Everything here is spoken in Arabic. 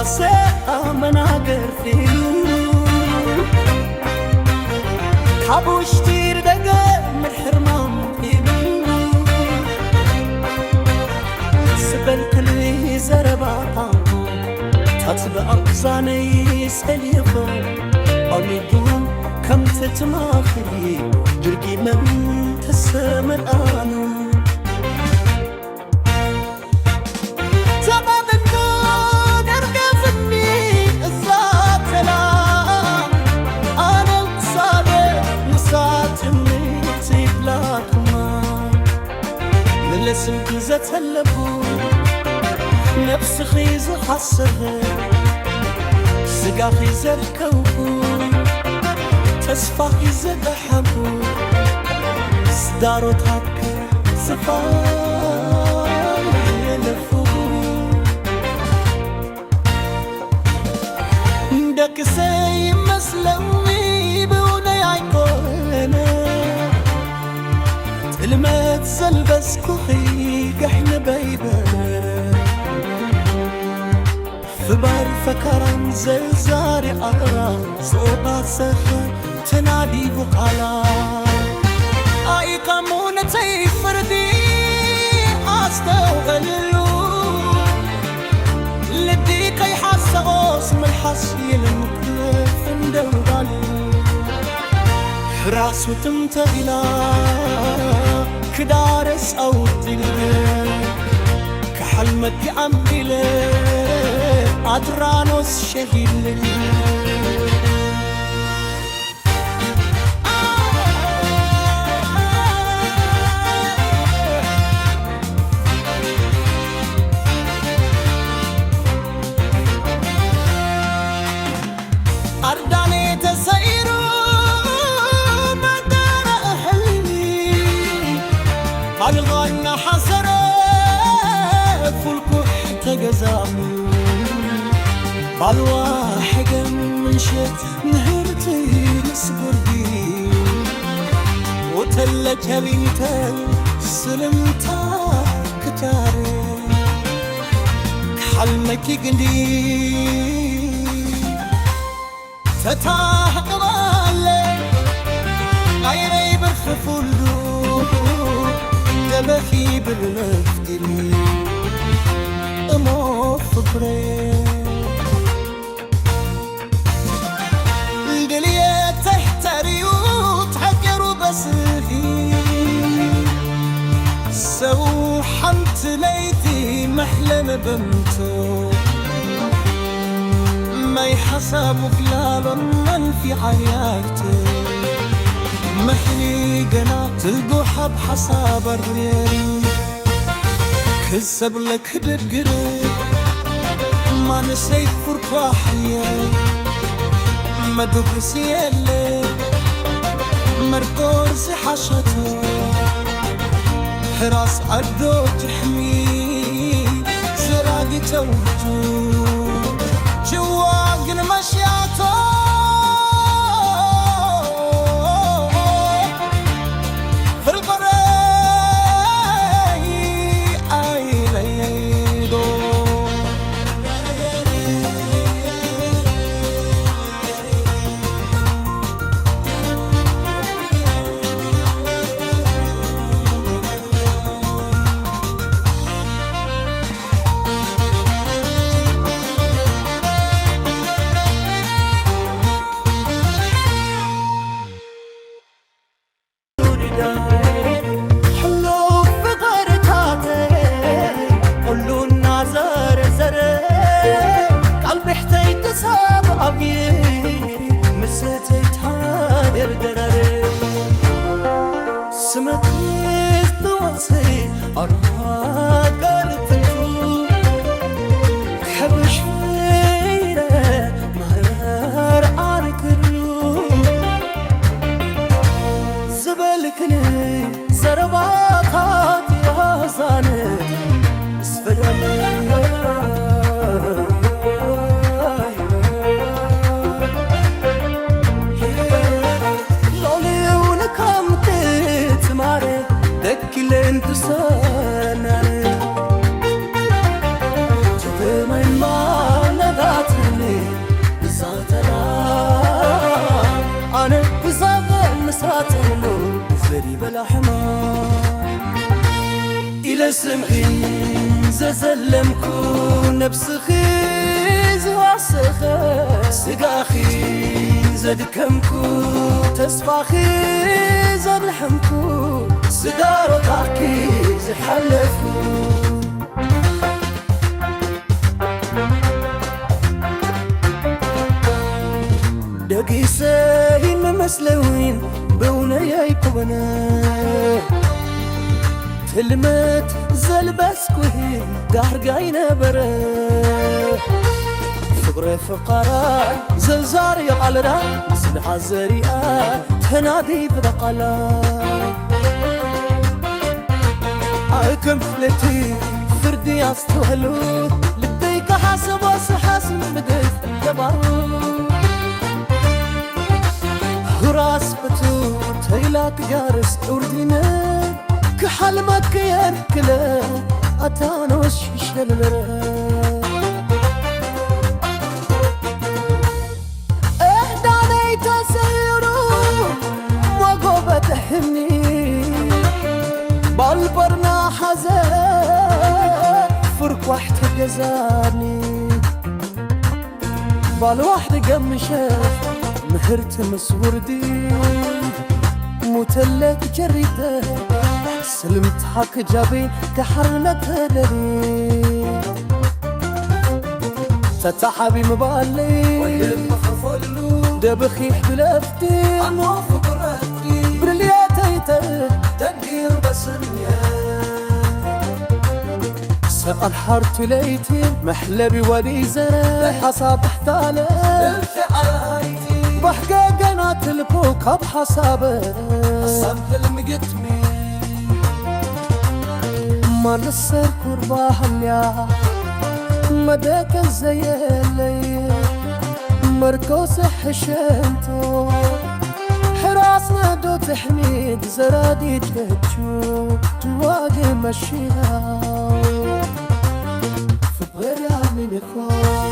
باسه مناقر فيلو حبوش تير دقا من حرمان فيلو سبل كلي زرباطا تطبع أقصاني سليفو أميدون كم تتماخري برقي من تسمر آنو لسمك زتلبو نفس خيز حسه سقا خيز الكوكو تسفى خيز دحبو سدارو تاكر سفار يلفو دك سي مسلوي بوني عيقونا المات سلبس كوخي قحن بيبانا فبار فكران زلزاري أقران صوبا سخر تنادي بقالا آي قامونتي فردي أستوغللو لدي كي حس غوص من حسي المكلف اندوغالي راسو تمتغلا كدارس أو تلغي كحلمك عميلة أدرانوس شهيل أرداني تسيرو الغنى حسرة فالكح تجزامي بالواحد من شت نهرتي نسبردي وتلك بيتي سلمتا كتاري حلمك يقلي فتاح قبالي غيري برخفولو بخي بالمفتري أموت فكري الدلية تحت ريوت حكروا بس في سو حمت ليتي محلم بنتو ما يحسبوا كلابا من في حياتي محلي قناة القحب حساب الريل كسب لك دقري ما نسيت فرقاحية ما دبسي اللي مركوز حشته حراس عدو تحمي زراقي توجو جواق المشياته تساناني تبمين ما نذا بزاغل مساتنو زري بلحما إلى سمعين زلمكو نفسخي زواسخة سقاخي زدكمكو تسفاخي زلحمكو سدارو تاكي زحلفو دقيسين ممسلوين بوني يكونا تلمت زلبسكوهي قهرقاي نبرا فقري فقراي زلزاري قلرا سلحة زريئة تنادي بدقلا عاكم فلتي فردي أستوهلو لبيك حاسب وصحاسم بدف دبارو راس بتو تيلاك جارس أردينا كحال ما كيان كلا أتانوش شلرا إهداني تسيرو وقوبة تحمني بالبرنا حزان فرق واحد جزاني بالواحد قمشاف مهرت مسوردي متلت جريته سلمت حق جابين كحرنت هدري تتحبي مبالي ويلم خفلو دبخي حلفتي أمو فقرتي برلياتيته تنقير بسنيا سأل حارت ليتي محلبي ولي زرع حصاب احتاله الفعايتي بحكا قناة البوكا بحسابه حسابه المقتمي ما نصر كرباهم يا مداك الزيالي مركوس حشنتو حراسنا دو تحميد زرادي تهجو تواقي مشيها في بغير عمي نخوان